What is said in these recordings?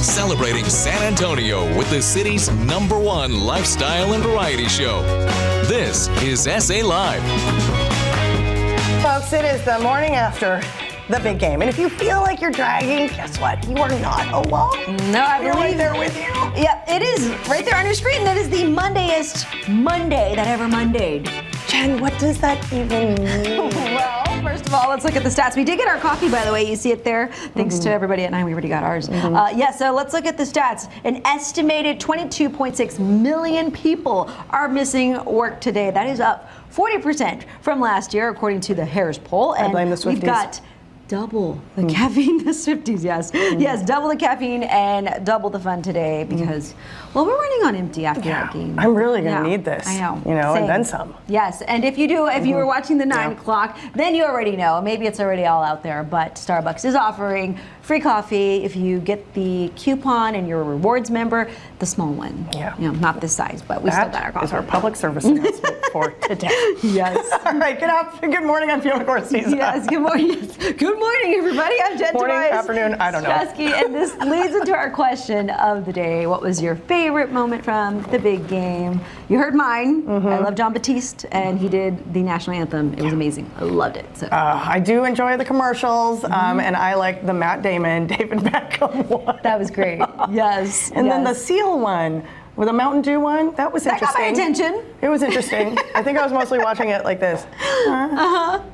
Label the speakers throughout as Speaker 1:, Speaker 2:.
Speaker 1: celebrating San Antonio with the city's #1 lifestyle and variety show. This is SA Live.
Speaker 2: Folks, it is the morning after the big game. And if you feel like you're dragging, guess what? You are not alone.
Speaker 3: No, I
Speaker 2: We're
Speaker 3: believe
Speaker 2: right there with you.
Speaker 3: Yep, it is right there on your screen. That is the Mondayest Monday that ever Mondayed.
Speaker 2: Jen, what does that even mean?
Speaker 3: Well, first of all, let's look at the stats. We did get our coffee, by the way. You see it there. Thanks to everybody at 9. We already got ours. So let's look at the stats. An estimated 22.6 million people are missing work today. That is up 40% from last year, according to the Harris poll. And
Speaker 2: I blame the Swifties.
Speaker 3: We've got double the caffeine, the Swifties, yes. Yes, double the caffeine and double the fun today because, well, we're running on empty after that game.
Speaker 2: I'm really going to need this.
Speaker 3: I know.
Speaker 2: And
Speaker 3: Same.
Speaker 2: then some.
Speaker 3: Yes, and if you do, if you were watching the 9 o'clock, then you already know. Maybe it's already all out there, but Starbucks is offering free coffee if you get the coupon and you're a rewards member, the small one.
Speaker 2: Yeah.
Speaker 3: Not this size, but we still got our coffee.
Speaker 2: That is our public service announcement for today.
Speaker 3: Yes.
Speaker 2: All right, good morning. I'm Fiona Gorostiza.
Speaker 3: Yes, good morning. Yes. Good morning, everybody. I'm Jen
Speaker 2: Morning,
Speaker 3: Tobias,
Speaker 2: afternoon, I don't know.
Speaker 3: Struski, and this leads into our question of the day. What was your favorite moment from the big game? You heard mine. I love John Batiste, and he did the national anthem. It was amazing. I loved it. So.
Speaker 2: I do enjoy the commercials, and I like the Matt Damon, David Beckham one.
Speaker 3: That was great. Yes.
Speaker 2: And then the seal one, with a Mountain Dew one, that was
Speaker 3: That got
Speaker 2: interesting.
Speaker 3: my attention.
Speaker 2: It was interesting. I think I was mostly watching it like this.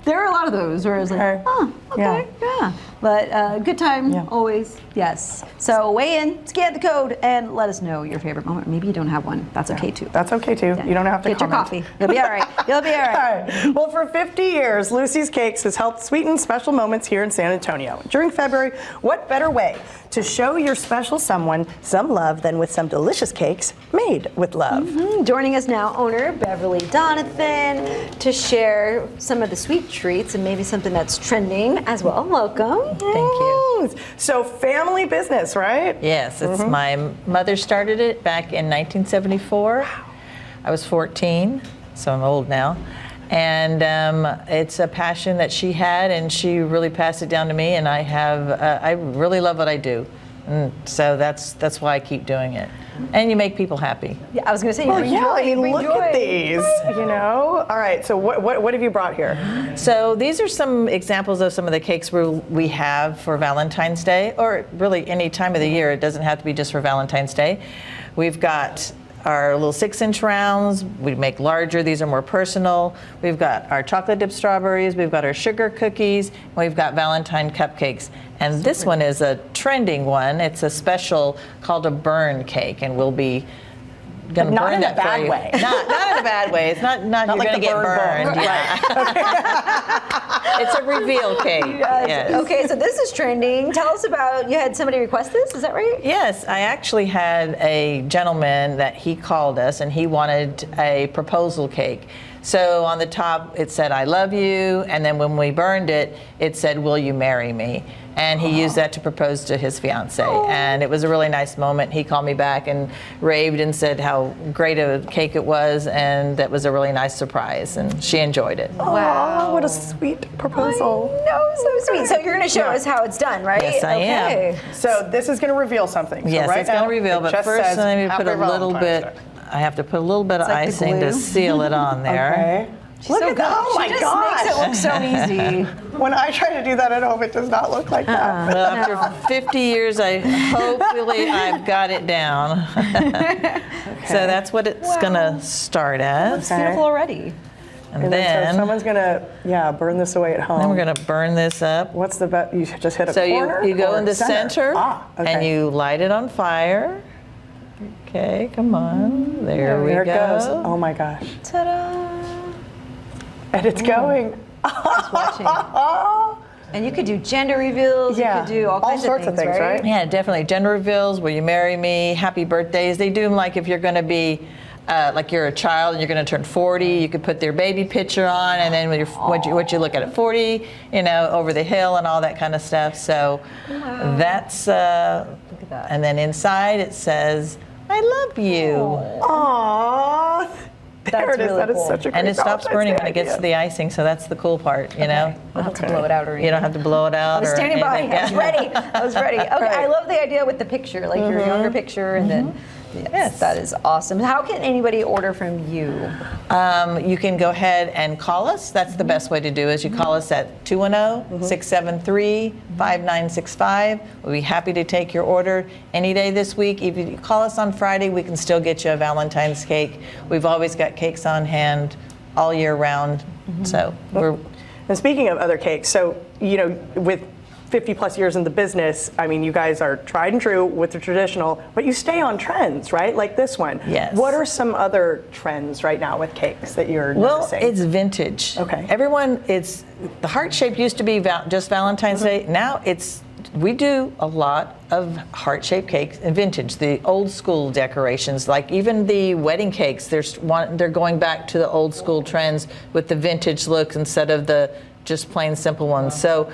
Speaker 3: There are a lot of those where I was like, okay, yeah. But good time, always, yes. So weigh in, scan the code, and let us know your favorite moment. Maybe you don't have one. That's okay, too.
Speaker 2: That's okay, too.
Speaker 3: Yeah.
Speaker 2: You don't have to
Speaker 3: Get
Speaker 2: comment.
Speaker 3: your coffee. You'll be all right. You'll be all right.
Speaker 2: All right. Well, for 50 years, Lucy's Cakes has helped sweeten special moments here in San Antonio. During February, what better way to show your special someone some love than with some delicious cakes made with love?
Speaker 3: Joining us now, owner Beverly Donathan, to share some of the sweet treats and maybe something that's trending as well. Welcome.
Speaker 4: Thank you.
Speaker 2: So family business, right?
Speaker 4: Yes, it's my mother started it back in 1974. I was 14, so I'm old now. And it's a passion that she had, and she really passed it down to me. And I really love what I do, and so that's why I keep doing it. And you make people happy.
Speaker 3: Yeah, I was going to say,
Speaker 2: Look at these, All right, so what have you brought here?
Speaker 4: So these are some examples of some of the cakes we have for Valentine's Day, or really any time of the year. It doesn't have to be just for Valentine's Day. We've got our little 6-inch rounds. We make larger. These are more personal. We've got our chocolate dipped strawberries. We've got our sugar cookies. We've got Valentine cupcakes. And this one is a trending one. It's a special called a burn cake, and we'll be going to burn that for you.
Speaker 2: Not in a bad way.
Speaker 4: Not in a bad way. It's not you're
Speaker 2: like
Speaker 4: going to get burned. Yeah. It's a reveal cake. Yes.
Speaker 3: Okay, so this is trending. Tell us about, you had somebody request this, is that right?
Speaker 4: Yes, I actually had a gentleman that he called us, and he wanted a proposal cake. So on the top it said, "I love you," and then when we burned it, it said, "Will you marry me?" And he used that to propose to his fiance, and it was a really nice moment. He called me back and raved and said how great a cake it was, and that was a really nice surprise, and she enjoyed it.
Speaker 2: Wow, what a sweet proposal.
Speaker 3: No, so sweet. So you're going to show us how it's done, right?
Speaker 4: Yes, I am.
Speaker 2: So this is going to reveal something.
Speaker 4: Yes,
Speaker 2: so right
Speaker 4: it's going
Speaker 2: now,
Speaker 4: to reveal,
Speaker 2: it
Speaker 4: but
Speaker 2: just
Speaker 4: first
Speaker 2: says,
Speaker 4: let me put a
Speaker 2: "Happy
Speaker 4: little
Speaker 2: Valentine's
Speaker 4: bit.
Speaker 2: Day."
Speaker 4: I have to put a little bit of
Speaker 3: like the
Speaker 4: icing to
Speaker 3: glue.
Speaker 4: seal it on there.
Speaker 2: Okay. Look at that. Oh my
Speaker 3: She just
Speaker 2: gosh.
Speaker 3: makes it look so easy.
Speaker 2: When I try to do that at home, it does not look like that.
Speaker 4: Well, after 50 years, hopefully I've got it down. So that's what it's going to start as.
Speaker 3: It's beautiful already.
Speaker 4: And
Speaker 2: So
Speaker 4: then
Speaker 2: someone's gonna, burn this away at home.
Speaker 4: we're going to burn this up.
Speaker 2: What's the bet? You just hit a
Speaker 4: So
Speaker 2: corner?
Speaker 4: you go
Speaker 2: or
Speaker 4: in the center,
Speaker 2: okay.
Speaker 4: and you light it on fire. Okay, come on. There we
Speaker 2: There
Speaker 4: go.
Speaker 2: it goes. Oh my gosh.
Speaker 3: Ta-da!
Speaker 2: And it's going.
Speaker 3: Just watching. And you could do gender reveals.
Speaker 2: Yeah,
Speaker 3: You could do all kinds
Speaker 2: sorts of things, right?
Speaker 4: Yeah, definitely. Gender reveals, will you marry me, happy birthdays. They do them like if you're going to be, like you're a child and you're going to turn 40, you could put their baby picture on, and then what you look at 40, over the hill and all that kind of stuff. So that's, look at that. And then inside it says, "I love you."
Speaker 2: Aww. There it is.
Speaker 3: really
Speaker 2: That is
Speaker 3: cool.
Speaker 2: such a great
Speaker 4: And it stops
Speaker 2: Valentine's
Speaker 4: burning
Speaker 2: Day
Speaker 4: when it gets
Speaker 2: idea.
Speaker 4: to the icing, so that's the cool part, you know?
Speaker 3: I'll have to blow it out or
Speaker 4: You don't have to blow it out
Speaker 3: I was
Speaker 4: or
Speaker 3: standing by.
Speaker 4: anything.
Speaker 3: I was ready. I was ready. Okay, I love the idea with the picture, like your younger picture, and then yes, that is awesome. How can anybody order from you?
Speaker 4: You can go ahead and call us. That's the best way to do it. You call us at 210-673-5965. We'll be happy to take your order any day this week. If you call us on Friday, we can still get you a Valentine's cake. We've always got cakes on hand all year round. So we're
Speaker 2: And speaking of other cakes, so, with 50 plus years in the business, I mean, you guys are tried and true with the traditional, but you stay on trends, right? Like this one.
Speaker 4: Yes.
Speaker 2: What are some other trends right now with cakes that you're
Speaker 4: Well,
Speaker 2: noticing?
Speaker 4: it's vintage.
Speaker 2: Okay.
Speaker 4: Everyone, it's the heart shape used to be just Valentine's Day. Now we do a lot of heart-shaped cakes and vintage, the old school decorations, like even the wedding cakes. They're going back to the old school trends with the vintage look instead of the just plain simple ones. So,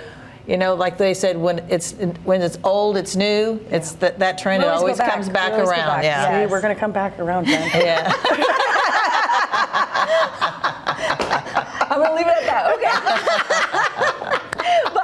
Speaker 4: like they said, when it's old, it's new. It's that trend. It always comes back around. Yeah.
Speaker 2: See, we're going to come back around, Jen.
Speaker 4: Yeah.
Speaker 3: I'm gonna leave it at that. Okay. But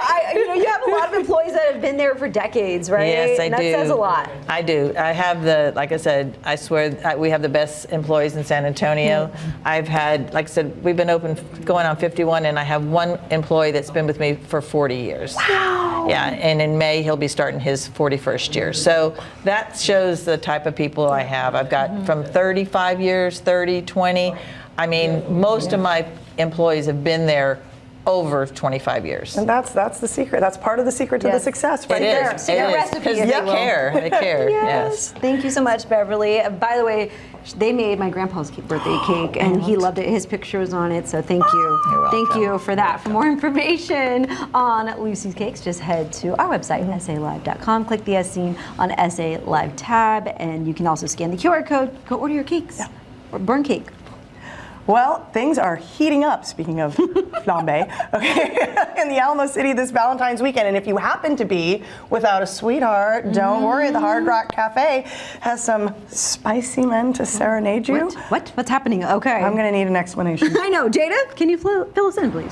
Speaker 3: you have a lot of employees that have been there for decades, right?
Speaker 4: Yes, I
Speaker 3: and
Speaker 4: do.
Speaker 3: That says a lot.
Speaker 4: I do. I have like I said, I swear we have the best employees in San Antonio. I've had, like I said, we've been open going on 51, and I have one employee that's been with me for 40 years.
Speaker 2: Wow.
Speaker 4: Yeah, and in May he'll be starting his 41st year. So that shows the type of people I have. I've got from 35 years, 30, 20. I mean, most of my employees have been there over 25 years.
Speaker 2: And that's the secret. That's part of the secret to the success right
Speaker 4: It
Speaker 2: there.
Speaker 4: is.
Speaker 3: Secret
Speaker 4: It is.
Speaker 3: recipe,
Speaker 4: 'Cause
Speaker 3: if
Speaker 4: they
Speaker 3: you will.
Speaker 4: care. They care. Yes.
Speaker 3: Thank you so much, Beverly. By the way, they made my grandpa's birthday cake, and he loved it. His picture was on it, so thank you.
Speaker 4: You're
Speaker 3: Thank
Speaker 4: welcome.
Speaker 3: you for that. For more information on Lucy's Cakes, just head to our website, salive.com. Click the As Seen on SA Live tab, and you can also scan the QR code. Go order your cakes. Or burn cake.
Speaker 2: Well, things are heating up, speaking of flambe, okay, in the Alamo City this Valentine's weekend. And if you happen to be without a sweetheart, don't worry, the Hard Rock Cafe has some spicy men to serenade you.
Speaker 3: What? What's happening? Okay.
Speaker 2: I'm going to need an explanation.
Speaker 3: I know. Jada, can you fill us in, please?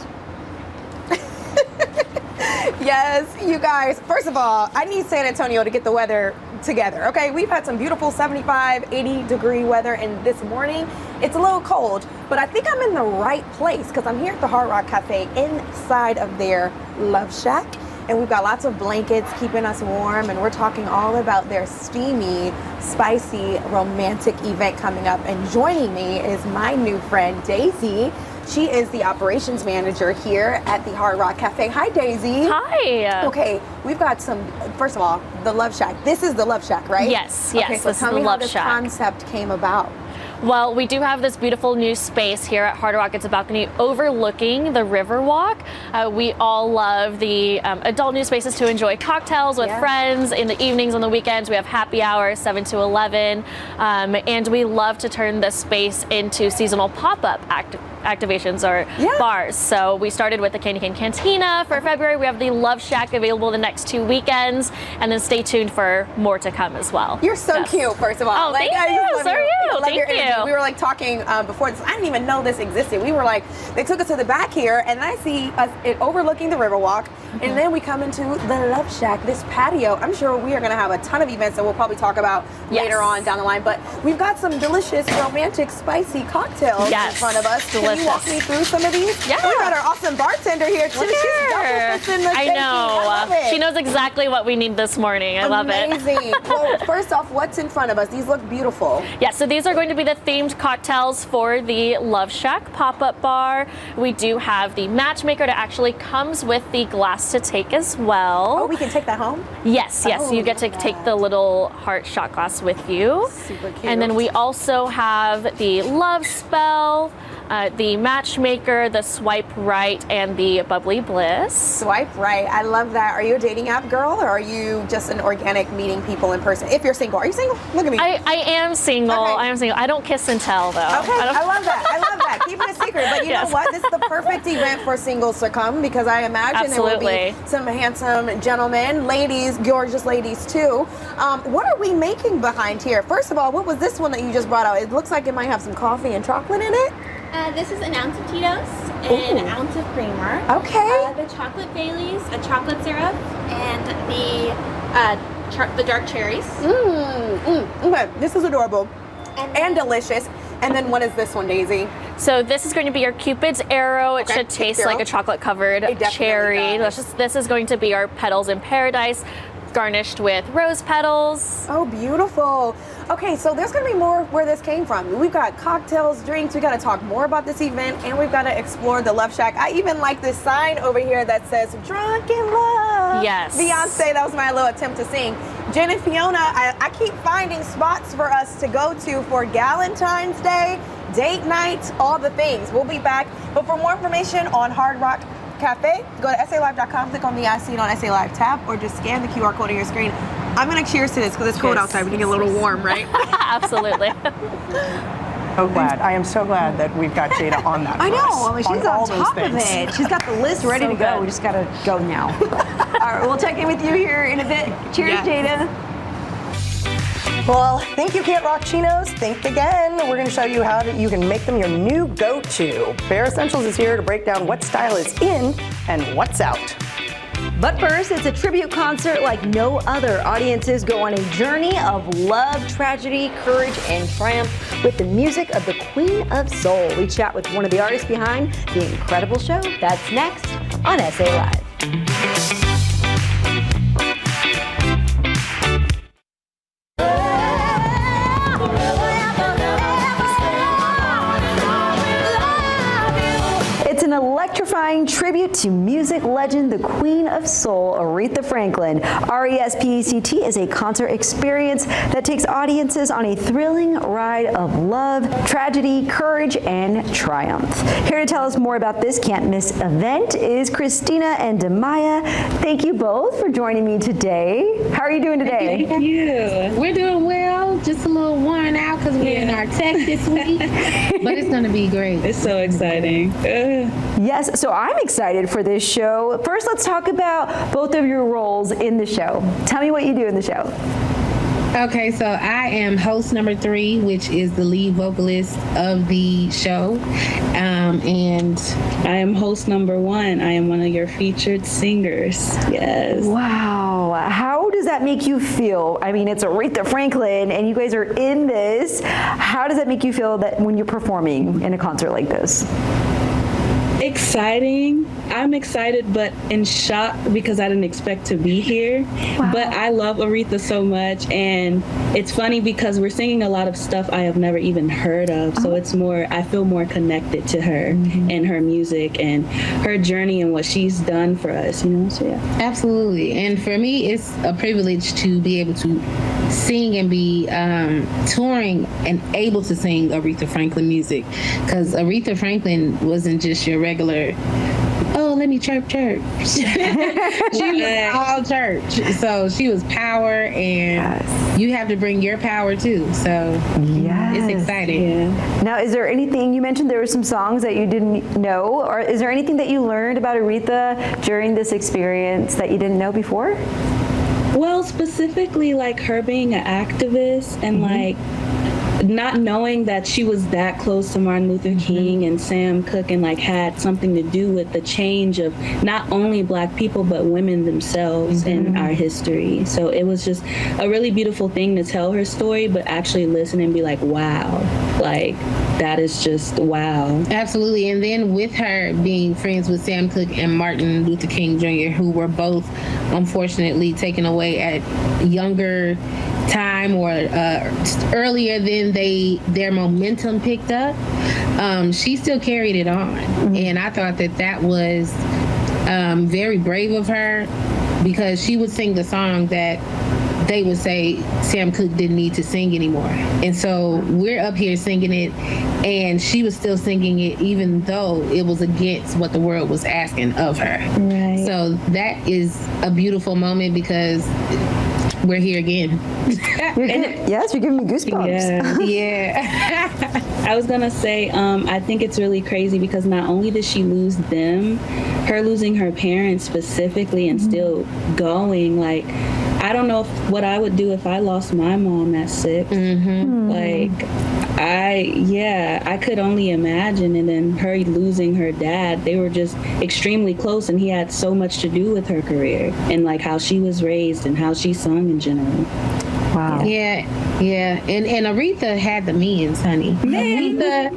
Speaker 5: Yes, you guys, first of all, I need San Antonio to get the weather together, okay? We've had some beautiful 75, 80 degree weather, and this morning it's a little cold, but I think I'm in the right place because I'm here at the Hard Rock Cafe inside of their Love Shack, and we've got lots of blankets keeping us warm, and we're talking all about their steamy, spicy, romantic event coming up. And joining me is my new friend, Daisy. She is the operations manager here at the Hard Rock Cafe. Hi, Daisy.
Speaker 6: Hi.
Speaker 5: Okay, we've got some, first of all, the Love Shack. This is the Love Shack, right?
Speaker 6: Yes,
Speaker 5: Okay,
Speaker 6: yes,
Speaker 5: so
Speaker 6: this
Speaker 5: tell
Speaker 6: is
Speaker 5: me
Speaker 6: the
Speaker 5: how
Speaker 6: Love
Speaker 5: this
Speaker 6: Shack.
Speaker 5: concept came about.
Speaker 6: Well, we do have this beautiful new space here at Hard Rock. It's a balcony overlooking the Riverwalk. We all love the adult new spaces to enjoy cocktails with friends in the evenings, on the weekends. We have happy hours, 7 to 11. And we love to turn this space into seasonal pop-up activations or bars. So we started with the Candy Cane Cantina for February. We have the Love Shack available the next 2 weekends. And then stay tuned for more to come as well.
Speaker 5: You're so cute, first of all.
Speaker 6: Oh, thank
Speaker 5: I
Speaker 6: you.
Speaker 5: just love
Speaker 6: So are you.
Speaker 5: I love
Speaker 6: Thank
Speaker 5: your energy.
Speaker 6: you.
Speaker 5: We were like talking before this. I didn't even know this existed. We were like, they took us to the back here, and I see us overlooking the Riverwalk, and then we come into the Love Shack, this patio. I'm sure we are going to have a ton of events that we'll probably talk about later on down the line. But we've got some delicious, romantic, spicy cocktails in front of us.
Speaker 6: Delicious.
Speaker 5: Can you walk me through some of these?
Speaker 6: Yeah.
Speaker 5: We got our awesome bartender here too.
Speaker 6: Look
Speaker 5: She's
Speaker 6: at
Speaker 5: double fisting the
Speaker 6: her. I
Speaker 5: shaking.
Speaker 6: know.
Speaker 5: I love it.
Speaker 6: She knows exactly what we need this morning. I love it.
Speaker 5: Amazing. Well, first off, what's in front of us? These look beautiful.
Speaker 6: Yeah, so these are going to be the themed cocktails for the Love Shack pop-up bar. We do have the matchmaker that actually comes with the glass to take as well.
Speaker 5: Oh, we can take that home?
Speaker 6: Yes, yes.
Speaker 5: Oh,
Speaker 6: You get to
Speaker 5: look at
Speaker 6: take
Speaker 5: that.
Speaker 6: the little heart shot glass with you.
Speaker 5: Super cute.
Speaker 6: And then we also have the Love Spell. the Matchmaker, the Swipe Right, and the Bubbly Bliss.
Speaker 5: Swipe right. I love that. Are you a dating app girl, or are you just an organic meeting people in person? If you're single, are you single? Look at me.
Speaker 6: I am single.
Speaker 5: Okay.
Speaker 6: I am single. I don't kiss and tell though.
Speaker 5: Okay, I love that. I love that. Keep it a secret. But you know what? This is the perfect event for singles to come, because I imagine there will be some handsome gentlemen, ladies, gorgeous ladies too. What are we making behind here? First of all, what was this one that you just brought out? It looks like it might have some coffee and chocolate in it.
Speaker 7: This is an ounce of Tito's and an ounce of creamer.
Speaker 5: Okay.
Speaker 7: The chocolate Baileys, a chocolate syrup, and the dark cherries.
Speaker 5: Okay, this is adorable and delicious. And then what is this one, Daisy?
Speaker 6: So this is going to be our Cupid's Arrow. It
Speaker 5: Okay,
Speaker 6: should taste
Speaker 5: Cupid's
Speaker 6: like
Speaker 5: Arrow.
Speaker 6: a chocolate-covered cherry.
Speaker 5: does.
Speaker 6: This is going to be our Petals in Paradise, garnished with rose petals.
Speaker 5: Oh, beautiful. Okay, so there's going to be more where this came from. We've got cocktails, drinks. We got to talk more about this event, and we've got to explore the Love Shack. I even like this sign over here that says "Drunk in Love."
Speaker 6: Yes.
Speaker 5: Beyonce. That was my little attempt to sing. Jen and Fiona, I keep finding spots for us to go to for Galentine's Day, date night, all the things. We'll be back. But for more information on Hard Rock Cafe, go to SALive.com, click on the I See It on SA Live tab, or just scan the QR code on your screen. I'm going to cheers to this because it's cold outside. We can get a little warm, right?
Speaker 6: Absolutely.
Speaker 2: So glad. I am so glad that we've got Jada on that.
Speaker 3: I
Speaker 2: for
Speaker 3: know.
Speaker 2: us,
Speaker 3: I mean, she's
Speaker 2: all
Speaker 3: on
Speaker 2: those
Speaker 3: top of
Speaker 2: things.
Speaker 3: it. She's got the list ready
Speaker 6: So
Speaker 3: to go.
Speaker 6: good.
Speaker 3: We just got to go now. All right, we'll check in with you here in a bit. Cheers, Jada.
Speaker 2: Well, think you can't rock chinos? Think again. We're going to show you how you can make them your new go-to. Bare Essentials is here to break down what style is in and what's out.
Speaker 3: But first, it's a tribute concert like no other. Audiences go on a journey of love, tragedy, courage, and triumph with the music of the Queen of Soul. We chat with one of the artists behind the incredible show. That's next on SA Live. It's an electrifying tribute to music legend, the Queen of Soul, Aretha Franklin. RESPECT is a concert experience that takes audiences on a thrilling ride of love, tragedy, courage, and triumph. Here to tell us more about this can't-miss event is Christina and Demaya. Thank you both for joining me today. How are you doing today?
Speaker 8: Thank you. We're doing well, just a little worn out because we're in our tech this week, but it's going to be great.
Speaker 9: It's so exciting.
Speaker 3: Yes, so I'm excited for this show. First, let's talk about both of your roles in the show. Tell me what you do in the show.
Speaker 8: Okay, so I am host number 3, which is the lead vocalist of the show. And
Speaker 9: I am host number 1. I am one of your featured singers. Yes.
Speaker 3: Wow, how does that make you feel? I mean, it's Aretha Franklin and you guys are in this. How does that make you feel that when you're performing in a concert like this?
Speaker 9: Exciting. I'm excited, but in shock because I didn't expect to be here. Wow. But I love Aretha so much, and it's funny because we're singing a lot of stuff I have never even heard of. So it's more, I feel more connected to her and her music and her journey and what she's done for us, you know? So yeah.
Speaker 8: absolutely. And for me, it's a privilege to be able to sing and be touring and able to sing Aretha Franklin music, because Aretha Franklin wasn't just your regular, oh, let me chirp. She was all church. So she was power, and you have to bring your power too. So it's exciting.
Speaker 9: Yeah.
Speaker 3: Now, is there anything, you mentioned there were some songs that you didn't know, or is there anything that you learned about Aretha during this experience that you didn't know before?
Speaker 9: Well, specifically like her being an activist and like not knowing that she was that close to Martin Luther King and Sam Cooke and like had something to do with the change of not only Black people but women themselves in our history. So it was just a really beautiful thing to tell her story, but actually listen and be like, wow, like that is just wow.
Speaker 8: Absolutely. And then with her being friends with Sam Cooke and Martin Luther King Jr., who were both unfortunately taken away at younger time or earlier than their momentum picked up, she still carried it on. And I thought that was very brave of her, because she would sing the song that they would say Sam Cooke didn't need to sing anymore. And so we're up here singing it, and she was still singing it even though it was against what the world was asking of her.
Speaker 9: Right.
Speaker 8: So that is a beautiful moment because we're here again.
Speaker 3: Yes, you're giving me goosebumps.
Speaker 8: Yeah.
Speaker 9: I was gonna say, I think it's really crazy because not only did she lose them, her losing her parents specifically and still going, like, I don't know what I would do if I lost my mom at 6. Like, I could only imagine. And then her losing her dad, they were just extremely close, and he had so much to do with her career and like how she was raised and how she sung in general.
Speaker 3: Wow.
Speaker 8: Yeah. And Aretha had the means, honey. Aretha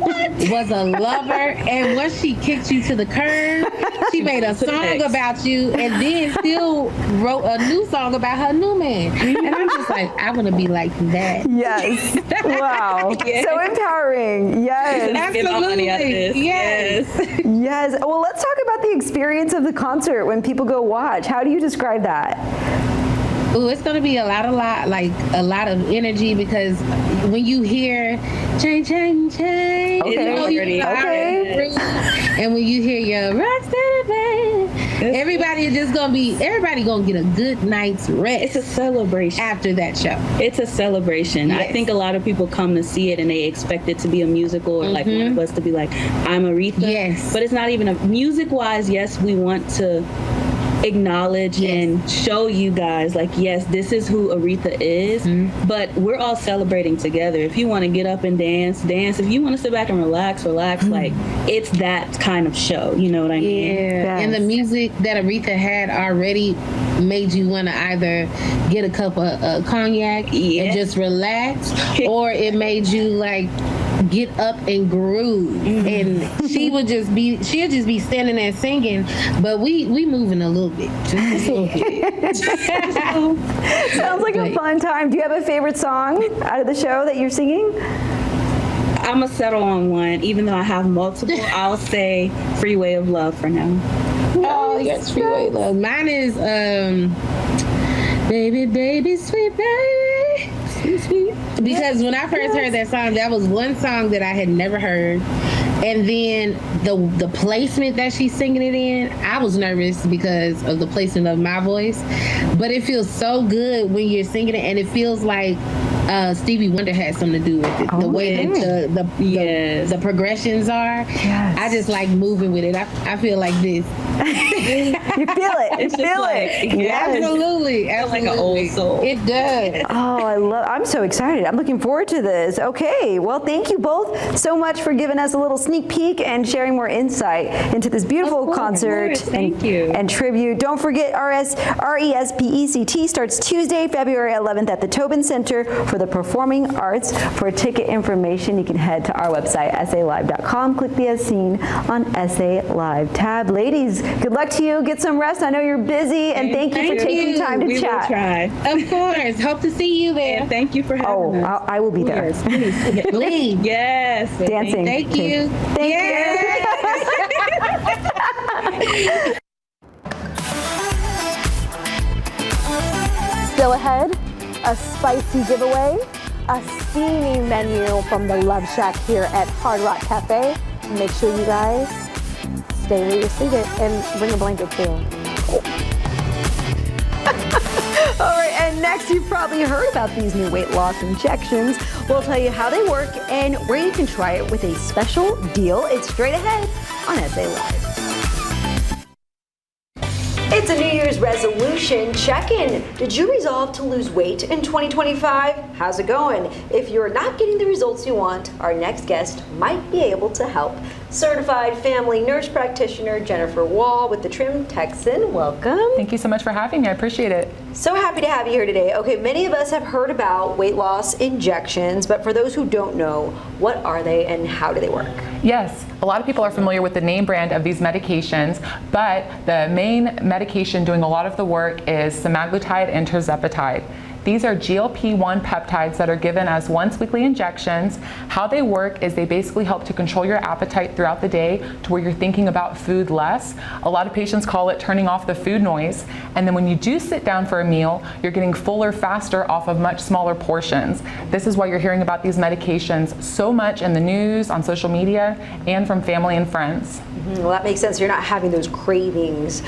Speaker 8: was a lover, and once she kicked you to the curb, she made a song about you, and then still wrote a new song about her new man. And I'm just like, I want to be like that.
Speaker 3: Yes. Wow. So empowering. Yes.
Speaker 8: Absolutely. Yes.
Speaker 3: Yes. Well, let's talk about the experience of the concert when people go watch. How do you describe that?
Speaker 8: Ooh, it's gonna be a lot of energy because when you hear change,
Speaker 3: Okay.
Speaker 8: and when you hear your rocksteady band, everybody gonna get a good night's rest.
Speaker 9: It's a celebration
Speaker 8: after that show.
Speaker 9: It's a celebration.
Speaker 8: Yes.
Speaker 9: I think a lot of people come to see it and they expect it to be a musical or like one of us to be like, I'm Aretha.
Speaker 8: Yes.
Speaker 9: But it's not even a music-wise. Yes, we want to acknowledge and show you guys like, yes, this is who Aretha is, but we're all celebrating together. If you want to get up and dance. If you want to sit back and relax, like, it's that kind of show, you know what I mean?
Speaker 8: Yeah. And the music that Aretha had already made you want to either get a cup of cognac and just relax, or it made you like get up and groove. And she'll just be standing there singing, but we moving a little bit, just a little bit.
Speaker 3: Sounds like a fun time. Do you have a favorite song out of the show that you're singing?
Speaker 9: I'm gonna settle on one, even though I have multiple. I'll say Freeway of Love for now.
Speaker 8: Oh, yes, Freeway of Love. Mine is Baby, Baby, Sweet Baby. Sweet. Because when I first heard that song, that was one song that I had never heard. And then the placement that she's singing it in, I was nervous because of the placement of my voice. But it feels so good when you're singing it, and it feels like Stevie Wonder had something to do with it. The way that the progressions are. Yes. I just like moving with it. I feel like this.
Speaker 3: You feel it. You feel it.
Speaker 8: Yes. Absolutely.
Speaker 9: Like an old soul.
Speaker 8: It does.
Speaker 3: Oh, I'm so excited. I'm looking forward to this. Okay. Well, thank you both so much for giving us a little sneak peek and sharing more insight into this beautiful concert and tribute. Don't forget, RESPECT starts Tuesday, February 11th at the Tobin Center for the Performing Arts. For ticket information, you can head to our website, salive.com. Click the As Seen on SA Live tab. Ladies, good luck to you. Get some rest. I know you're busy, and thank you for taking time to chat.
Speaker 9: We will try.
Speaker 8: Of course. Hope to see you there.
Speaker 9: And thank you for having us.
Speaker 3: I will be there.
Speaker 8: Please.
Speaker 9: Yes.
Speaker 3: Dancing.
Speaker 8: Thank you.
Speaker 3: Thank you.
Speaker 10: Still ahead, a spicy giveaway, a steamy menu from the Love Shack here at Hard Rock Cafe. Make sure you guys stay where you're seated and bring a blanket too.
Speaker 3: All right, and next you've probably heard about these new weight loss injections. We'll tell you how they work and where you can try it with a special deal. It's straight ahead on SA Live. It's a New Year's resolution check-in. Did you resolve to lose weight in 2025? How's it going? If you're not getting the results you want, our next guest might be able to help. Certified family nurse practitioner Jennifer Wall with the Trim Texan. Welcome.
Speaker 11: Thank you so much for having me. I appreciate it.
Speaker 3: So happy to have you here today. Okay, many of us have heard about weight loss injections, but for those who don't know, what are they and how do they work?
Speaker 11: Yes, a lot of people are familiar with the name brand of these medications, but the main medication doing a lot of the work is semaglutide and tirzepatide. These are GLP-1 peptides that are given as once weekly injections. How they work is they basically help to control your appetite throughout the day to where you're thinking about food less. A lot of patients call it turning off the food noise. And then when you do sit down for a meal, you're getting fuller faster off of much smaller portions. This is why you're hearing about these medications so much in the news, on social media, and from family and friends.
Speaker 3: Well, that makes sense. You're not having those cravings.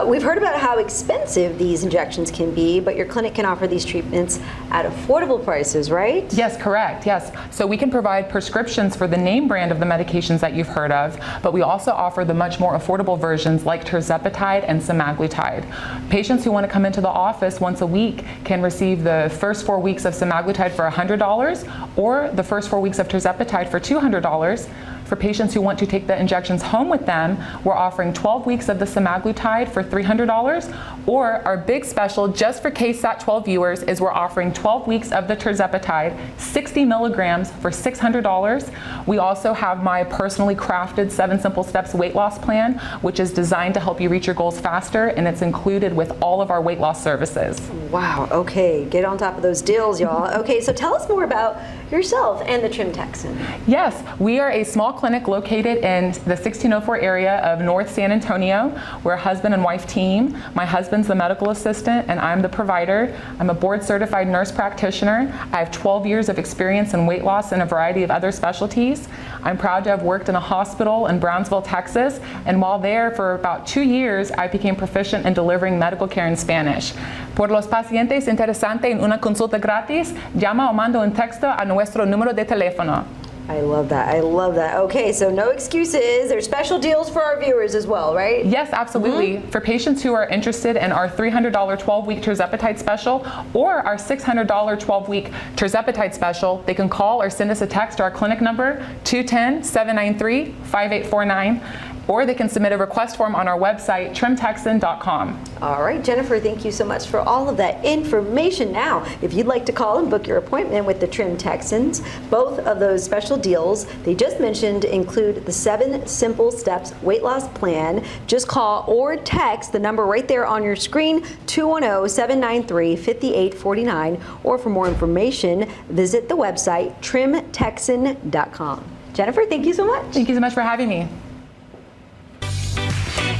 Speaker 3: We've heard about how expensive these injections can be, but your clinic can offer these treatments at affordable prices, right?
Speaker 11: Yes, correct. Yes. So we can provide prescriptions for the name brand of the medications that you've heard of, but we also offer the much more affordable versions like tirzepatide and semaglutide. Patients who want to come into the office once a week can receive the first 4 weeks of semaglutide for $100 or the first 4 weeks of tirzepatide for $200. For patients who want to take the injections home with them, we're offering 12 weeks of the semaglutide for $300, or our big special just for KSAT 12 viewers is we're offering 12 weeks of the tirzepatide, 60 milligrams for $600. We also have my personally crafted 7 Simple Steps weight loss plan, which is designed to help you reach your goals faster, and it's included with all of our weight loss services.
Speaker 3: Wow, okay, get on top of those deals, y'all. Okay, so tell us more about yourself and the Trim Texan.
Speaker 11: Yes, we are a small clinic located in the 1604 area of North San Antonio. We're a husband and wife team. My husband's the medical assistant and I'm the provider. I'm a board certified nurse practitioner. I have 12 years of experience in weight loss and a variety of other specialties. I'm proud to have worked in a hospital in Brownsville, Texas, and while there for about 2 years, I became proficient in delivering medical care in Spanish. Por los pacientes interesantes en una consulta gratis, llama o manda un texto a nuestro número de teléfono.
Speaker 3: I love that. I love that. Okay, so no excuses. There's special deals for our viewers as well, right?
Speaker 11: Yes, absolutely. For patients who are interested in our $300 12-week tirzepatide special or our $600 12-week tirzepatide special, they can call or send us a text to our clinic number, 210-793-5849. Or they can submit a request form on our website, trimtexan.com.
Speaker 3: All right, Jennifer, thank you so much for all of that information. Now, if you'd like to call and book your appointment with the Trim Texans, both of those special deals they just mentioned include the 7 Simple Steps weight loss plan. Just call or text the number right there on your screen, 210-793-5849. Or for more information, visit the website, trimtexan.com. Jennifer, thank you so much.
Speaker 11: Thank you so much for having me.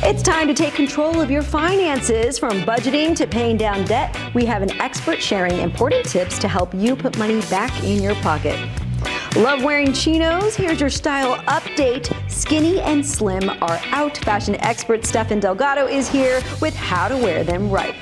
Speaker 3: It's time to take control of your finances. From budgeting to paying down debt, we have an expert sharing important tips to help you put money back in your pocket. Love wearing chinos? Here's your style update. Skinny and slim are out. Fashion expert Stefan Delgado is here with how to wear them right.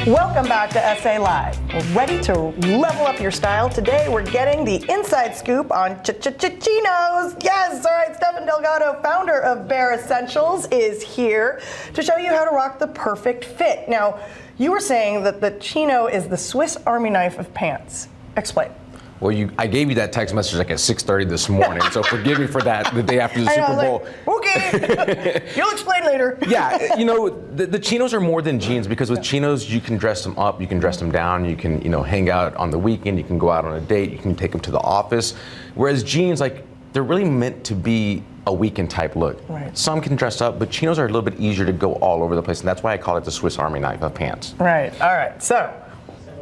Speaker 2: Welcome back to SA Live. We're ready to level up your style. Today we're getting the inside scoop on chinos. Yes, all right, Stefan Delgado, founder of Bare Essentials, is here to show you how to rock the perfect fit. Now, you were saying that the chino is the Swiss Army knife of pants. Explain.
Speaker 12: Well, I gave you that text message like at 6:30 this morning, so forgive me for that, the day after the Super Bowl.
Speaker 2: Like, okay, you'll explain later.
Speaker 12: Yeah, you know, the chinos are more than jeans because with chinos, you can dress them up, you can dress them down, you can, hang out on the weekend, you can go out on a date, you can take them to the office. Whereas jeans, they're really meant to be a weekend type look.
Speaker 2: Right.
Speaker 12: Some can dress up, but chinos are a little bit easier to go all over the place, and that's why I call it the Swiss Army knife of pants.
Speaker 2: Right, all right, so.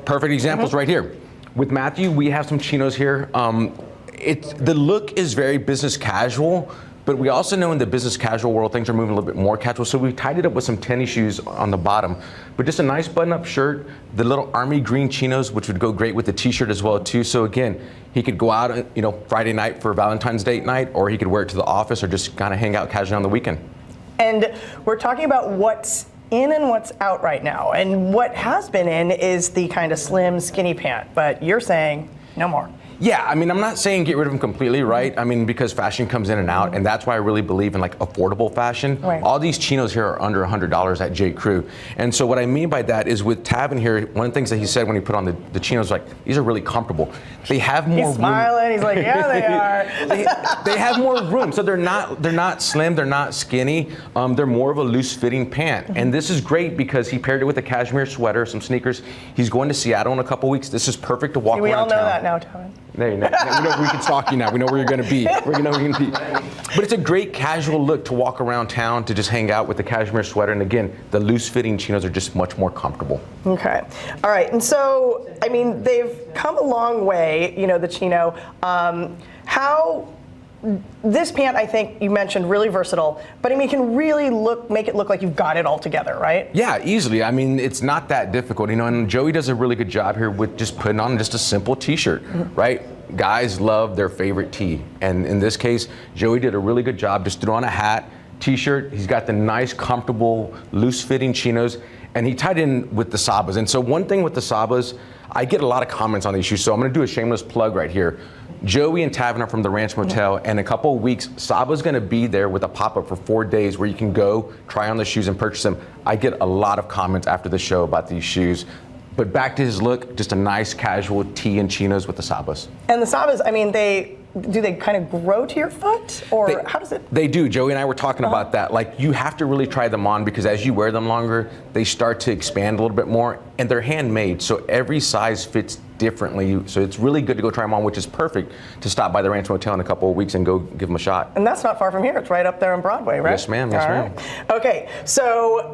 Speaker 12: Perfect examples right here. With Matthew, we have some chinos here. The look is very business casual, but we also know in the business casual world, things are moving a little bit more casual. So we tied it up with some tennis shoes on the bottom, but just a nice button-up shirt, the little army green chinos, which would go great with the t-shirt as well too. So again, he could go out, Friday night for Valentine's date night, or he could wear it to the office or just kind of hang out casually on the weekend. And we're talking about what's in and what's out right now. And what has been in is the kind of slim, skinny pant, but you're saying no more. Yeah, I mean, I'm not saying get rid of them completely, right? I mean, because fashion comes in and out, and that's why I really believe in affordable fashion. Right. All these chinos here are under $100 at J. Crew. And so what I mean by that is with Tavin here, one of the things that he said when he put on the chinos, these are really comfortable. They have more room. He's smiling, he's like, yeah, they are. they have more room. So they're not slim, they're not skinny. They're more of a loose fitting pant. Mm-hmm. And this is great because he paired it with a cashmere sweater, some sneakers. He's going to Seattle in a couple weeks. This is perfect to walk around town. We all know that now, Tavin. There you go. We know we can stalk you now. We know where you're going to be. But it's a great casual look to walk around town, to just hang out with the cashmere sweater. And again, the loose-fitting chinos are just much more comfortable.
Speaker 2: Okay. All right. And so, I mean, they've come a long way, you know, the chino. This pant, I think you mentioned, really versatile, but I mean, it can really make it look like you've got it all together, right?
Speaker 12: Yeah, easily. I mean, it's not that difficult, you know, and Joey does a really good job here with just putting on just a simple t-shirt, right? Guys love their favorite tee, and in this case, Joey did a really good job. Just threw on a hat, t-shirt. He's got the nice, comfortable, loose-fitting chinos, and he tied in with the Sabas. And so one thing with the Sabas, I get a lot of comments on these shoes, so I'm gonna do a shameless plug right here. Joey and Tavin are from the Ranch Motel, and in a couple of weeks, Saba's gonna be there with a pop-up for 4 days where you can go try on the shoes and purchase them. I get a lot of comments after the show about these shoes. But back to his look, just a nice casual tee and chinos with the Sabas.
Speaker 2: And the Sabas, I mean, do they kind of grow to your foot, or how does it?
Speaker 12: They do. Joey and I were talking about that. Like, you have to really try them on, because as you wear them longer, they start to expand a little bit more, and they're handmade, so every size fits differently. So it's really good to go try them on, which is perfect to stop by the Ranch Motel in a couple of weeks and go give them a shot.
Speaker 2: And that's not far from here. It's right up there on Broadway, right?
Speaker 12: Yes, ma'am. Yes, ma'am.
Speaker 2: Okay, so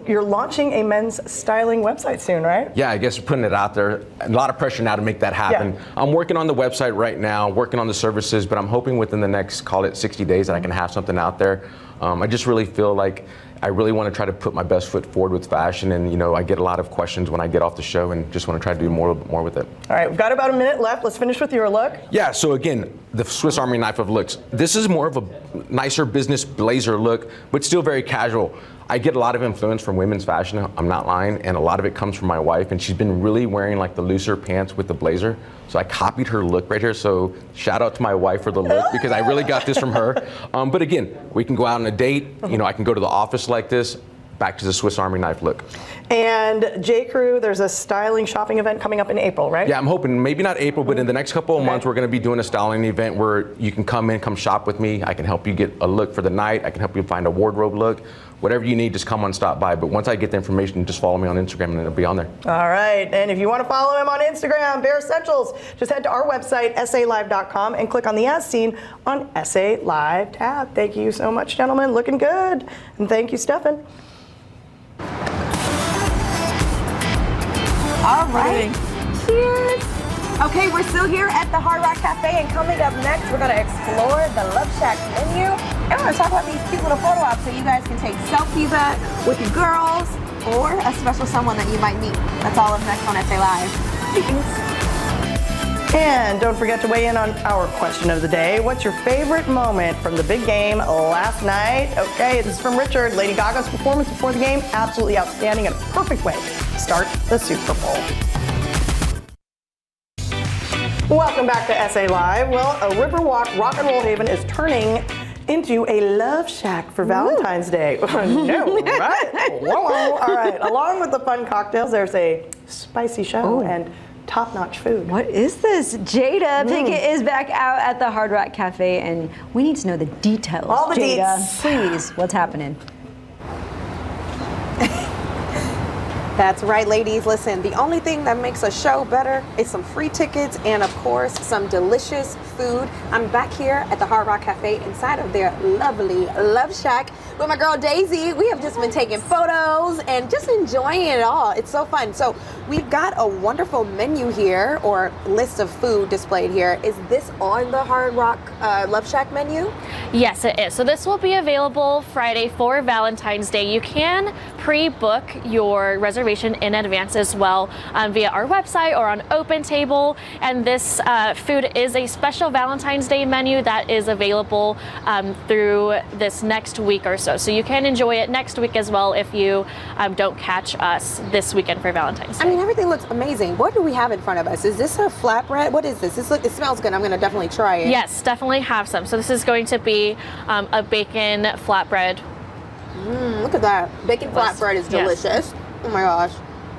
Speaker 2: you're launching a men's styling website soon, right?
Speaker 12: Yeah, I guess we're putting it out there. A lot of pressure now to make that happen. Yeah. I'm working on the website right now, working on the services, but I'm hoping within the next, call it 60 days, that I can have something out there. I just really feel like I really want to try to put my best foot forward with fashion, and you know, I get a lot of questions when I get off the show, and just want to try to do more with it.
Speaker 2: All right, we've got about a minute left. Let's finish with your look.
Speaker 12: Yeah, so again, the Swiss Army knife of looks. This is more of a nicer business blazer look, but still very casual. I get a lot of influence from women's fashion, I'm not lying, and a lot of it comes from my wife, and she's been really wearing like the looser pants with the blazer. So I copied her look right here, so shout out to my wife for the look, because I really got this from her. But again, we can go out on a date, you know, I can go to the office like this, back to the Swiss Army knife look.
Speaker 2: And J. Crew, there's a styling shopping event coming up in April, right?
Speaker 12: Yeah, I'm hoping, maybe not April, but in the next couple of months, we're gonna be doing a styling event where you can come shop with me. I can help you get a look for the night. I can help you find a wardrobe look. Whatever you need, just come on, stop by. But once I get the information, just follow me on Instagram and it'll be on there.
Speaker 2: All right, and if you want to follow him on Instagram, Bare Essentials, just head to our website, salive.com, and click on the As Seen on SA Live tab. Thank you so much, gentlemen. Looking good. And thank you, Stefan.
Speaker 5: All right. Cheers. Okay, we're still here at the Hard Rock Cafe, and coming up next, we're gonna explore the Love Shack menu, and we're gonna talk about these cute little photo ops so you guys can take selfies with your girls or a special someone that you might meet. That's all up next on SA Live. Thanks.
Speaker 2: And don't forget to weigh in on our question of the day. What's your favorite moment from the big game last night? Okay, this is from Richard. Lady Gaga's performance before the game, absolutely outstanding and a perfect way to start the Super Bowl. Welcome back to SA Live. Well, a Riverwalk rock and roll haven is turning into a love shack for Valentine's Day. No, right? Whoa. All right. Along with the fun cocktails, there's a spicy show and top-notch food.
Speaker 3: What is this? Jada Pickett is back out at the Hard Rock Cafe, and we need to know the details.
Speaker 2: All the
Speaker 3: Jada,
Speaker 2: deets.
Speaker 3: please, what's happening?
Speaker 5: That's right, ladies. Listen, the only thing that makes a show better is some free tickets and, of course, some delicious food. I'm back here at the Hard Rock Cafe inside of their lovely Love Shack with my girl Daisy. We have just been taking photos and just enjoying it all. It's so fun. So we've got a wonderful menu here, or list of food displayed here. Is this on the Hard Rock Love Shack menu?
Speaker 6: Yes, it is. So this will be available Friday for Valentine's Day. You can pre-book your reservation in advance as well via our website or on OpenTable. And this food is a special Valentine's Day menu that is available through this next week or so. So you can enjoy it next week as well if you don't catch us this weekend for Valentine's Day.
Speaker 5: I mean, everything looks amazing. What do we have in front of us? Is this a flatbread? What is this? It smells good. I'm going to definitely try it.
Speaker 6: Yes, definitely have some. So this is going to be a bacon flatbread.
Speaker 5: Look at that. Bacon flatbread is delicious. Yes. Oh my gosh.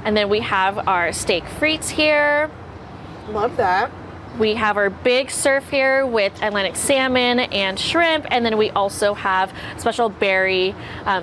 Speaker 6: And then we have our steak frites here.
Speaker 5: Love that.
Speaker 6: We have our big surf here with Atlantic salmon and shrimp, and then we also have special berry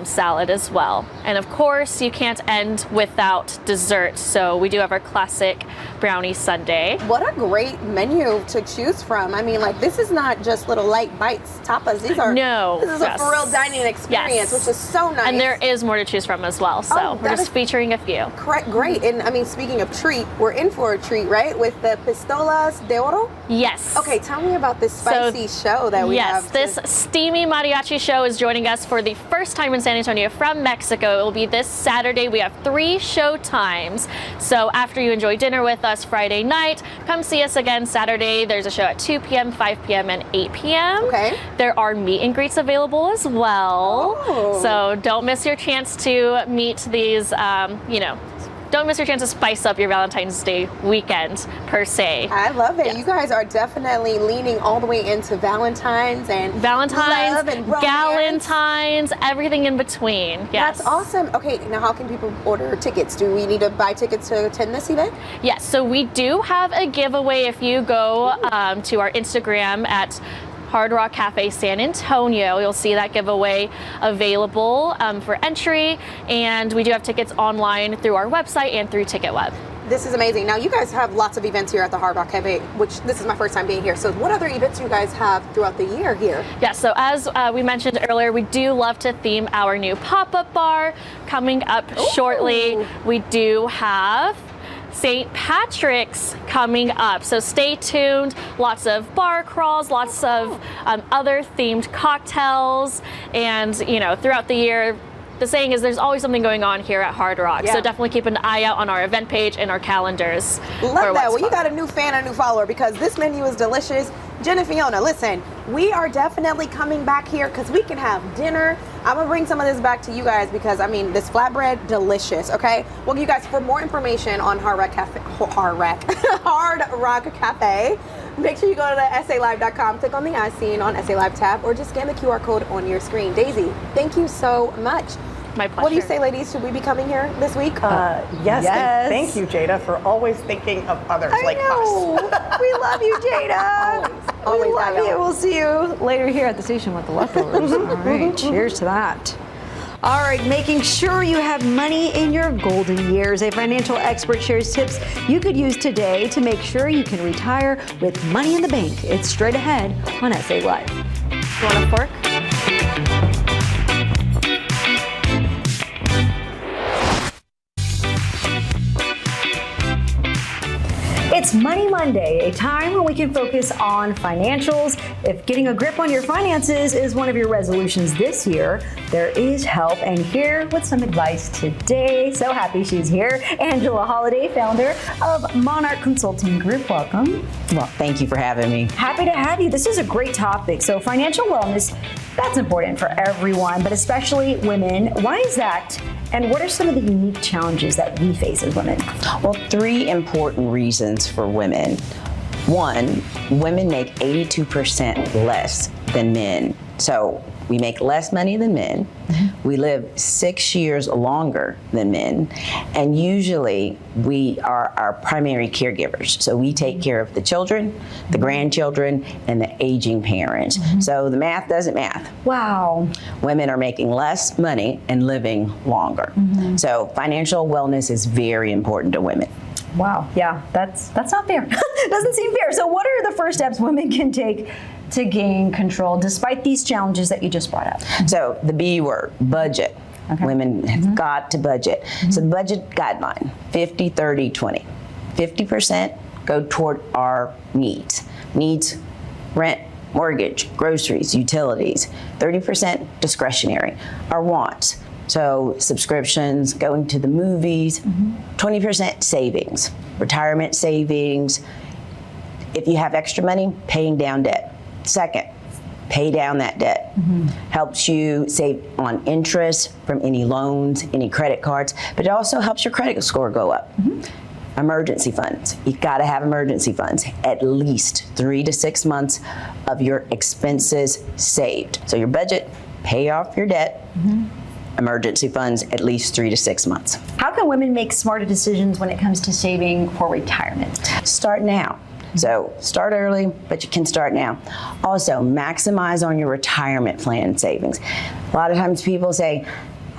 Speaker 6: salad as well. And of course, you can't end without dessert, so we do have our classic brownie sundae.
Speaker 5: What a great menu to choose from. I mean, like, this is not just little light bites, tapas. These are, this is a for real dining experience, which is so nice.
Speaker 6: And there is more to choose from as well. So we're just featuring a few.
Speaker 5: Correct, great. And I mean, speaking of treat, we're in for a treat, right? With the pistolas de oro?
Speaker 6: Yes.
Speaker 5: Okay, tell me about this spicy show that we have.
Speaker 6: Yes, this steamy mariachi show is joining us for the first time in San Antonio from Mexico. It will be this Saturday. We have 3 show times. So after you enjoy dinner with us Friday night, come see us again Saturday. There's a show at 2 p.m., 5 p.m., and 8 p.m.
Speaker 5: Okay.
Speaker 6: There are meet and greets available as well.
Speaker 5: Oh.
Speaker 6: So don't miss your chance to meet these, don't miss your chance to spice up your Valentine's Day weekend, per se.
Speaker 5: I love it.
Speaker 6: Yes.
Speaker 5: You guys are definitely leaning all the way into Valentine's and love and romance.
Speaker 6: Galentines, everything in between. Yes.
Speaker 5: That's awesome. Okay, now how can people order tickets? Do we need to buy tickets to attend this event?
Speaker 6: Yes, so we do have a giveaway if you go to our Instagram at Hard Rock Cafe San Antonio. You'll see that giveaway available for entry, and we do have tickets online through our website and through TicketWeb.
Speaker 5: This is amazing. Now, you guys have lots of events here at the Hard Rock Cafe, which this is my first time being here. So what other events do you guys have throughout the year here?
Speaker 6: Yeah, so as we mentioned earlier, we do love to theme our new pop-up bar coming up shortly. We do have St. Patrick's coming up, so stay tuned. Lots of bar crawls, lots of other themed cocktails, and throughout the year, the saying is there's always something going on here at Hard Rock. So definitely keep an eye out on our event page and our calendars.
Speaker 5: Love that. Well, you got a new fan, a new follower, because this menu is delicious. Jen and Fiona, listen, we are definitely coming back here because we can have dinner. I'm gonna bring some of this back to you guys because I mean, this flatbread, delicious. Okay. Well, you guys, for more information on Hard Rock Cafe, make sure you go to the SALive.com, click on the I Scene on SA Live tab, or just scan the QR code on your screen. Daisy, thank you so much.
Speaker 6: My pleasure.
Speaker 5: What do you say, ladies? Should we be coming here this week?
Speaker 2: Yes. And thank you, Jada, for always thinking of others like us.
Speaker 3: We love you, Jada.
Speaker 5: Always.
Speaker 3: We love you. We'll see you later here at the station with the leftovers. All right. Cheers to that. All right, making sure you have money in your golden years. A financial expert shares tips you could use today to make sure you can retire with money in the bank. It's straight ahead on SA Live.
Speaker 6: You want a fork?
Speaker 3: It's Money Monday, a time when we can focus on financials. If getting a grip on your finances is one of your resolutions this year, there is help. And here with some advice today, so happy she's here, Angela Holliday, founder of Monarch Consulting Group. Welcome.
Speaker 13: Well, thank you for having me.
Speaker 3: Happy to have you. This is a great topic. So financial wellness, that's important for everyone, but especially women. Why is that? And what are some of the unique challenges that we face as women?
Speaker 13: Well, 3 important reasons for women. 1, women make 82% less than men. So we make less money than men. We live 6 years longer than men. And usually we are our primary caregivers. So we take care of the children, the grandchildren, and the aging parents. So the math doesn't math.
Speaker 3: Wow.
Speaker 13: Women are making less money and living longer. So financial wellness is very important to women.
Speaker 3: Wow. Yeah, that's not fair. Doesn't seem fair. So what are the first steps women can take to gain control despite these challenges that you just brought up?
Speaker 13: So the B word, budget.
Speaker 3: Okay.
Speaker 13: Women have got to budget. So the budget guideline, 50, 30, 20. 50% go toward our needs. Needs, rent, mortgage, groceries, utilities. 30% discretionary, our wants. So subscriptions, going to the movies, 20% savings, retirement savings. If you have extra money, paying down debt. Second, pay down that debt. Helps you save on interest from any loans, any credit cards, but it also helps your credit score go up. Emergency funds. You gotta have emergency funds. At least 3 to 6 months of your expenses saved. So your budget, pay off your debt. Emergency funds, at least 3 to 6 months.
Speaker 3: How can women make smarter decisions when it comes to saving for retirement?
Speaker 13: Start now. So start early, but you can start now. Also, maximize on your retirement plan savings. A lot of times people say,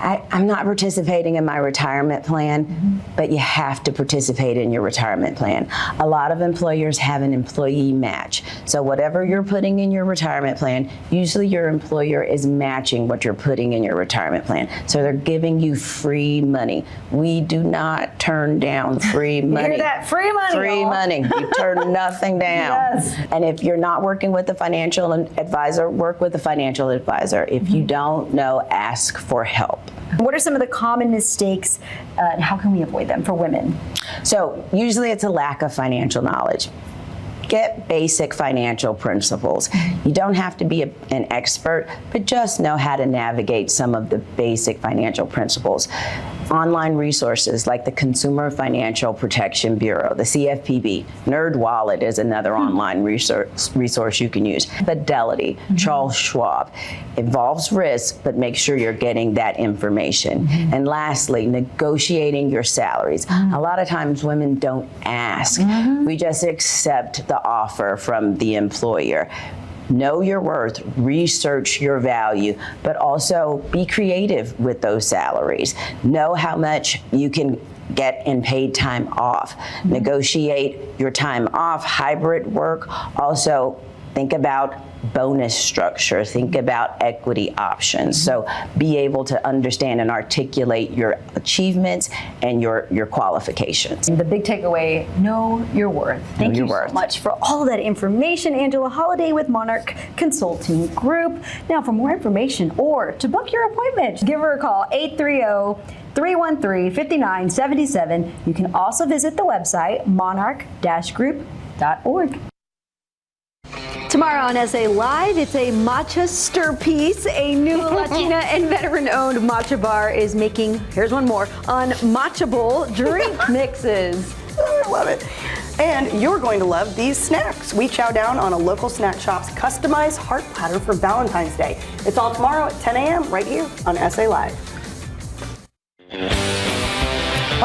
Speaker 13: I'm not participating in my retirement plan, but you have to participate in your retirement plan. A lot of employers have an employee match. So whatever you're putting in your retirement plan, usually your employer is matching what you're putting in your retirement plan. So they're giving you free money. We do not turn down free money.
Speaker 3: Hear that? Free money.
Speaker 13: Free
Speaker 3: y'all.
Speaker 13: money. You turn nothing down.
Speaker 3: Yes.
Speaker 13: And if you're not working with a financial advisor, work with a financial advisor. If you don't know, ask for help.
Speaker 3: What are some of the common mistakes and how can we avoid them for women?
Speaker 13: So usually it's a lack of financial knowledge. Get basic financial principles. You don't have to be an expert, but just know how to navigate some of the basic financial principles. Online resources like the Consumer Financial Protection Bureau, the CFPB, NerdWallet is another online resource you can use. Fidelity, Charles Schwab. Involves risk, but make sure you're getting that information. And lastly, negotiating your salaries. A lot of times women don't ask. We just accept the offer from the employer. Know your worth, research your value, but also be creative with those salaries. Know how much you can get in paid time off. Negotiate your time off, hybrid work. Also, think about bonus structure, think about equity options. So be able to understand and articulate your achievements and your qualifications.
Speaker 3: The big takeaway, know your worth. Thank you so much for all of that information, Angela Holiday with Monarch Consulting Group. Now for more information or to book your appointment, give her a call, 830-313-5977. You can also visit the website, monarch-group.org. Tomorrow on SA Live, it's a matcha stir piece. A new Latina and veteran-owned matcha bar is making, here's one more, unmatchable drink mixes.
Speaker 2: I love it. And you're going to love these snacks. We chow down on a local snack shop's customized heart platter for Valentine's Day. It's all tomorrow at 10 a.m. right here on SA Live. All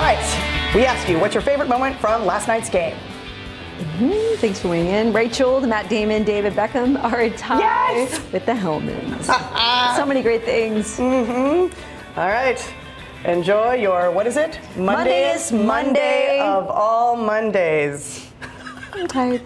Speaker 2: right, we asked you, what's your favorite moment from last night's game?
Speaker 3: Thanks for weighing in. Rachel, Matt Damon, David Beckham are a tie
Speaker 2: Yes!
Speaker 3: with the Hellmans. So many great things.
Speaker 2: All right. Enjoy your, what is it?
Speaker 3: Monday
Speaker 2: Monday of all Mondays.
Speaker 3: I'm tired.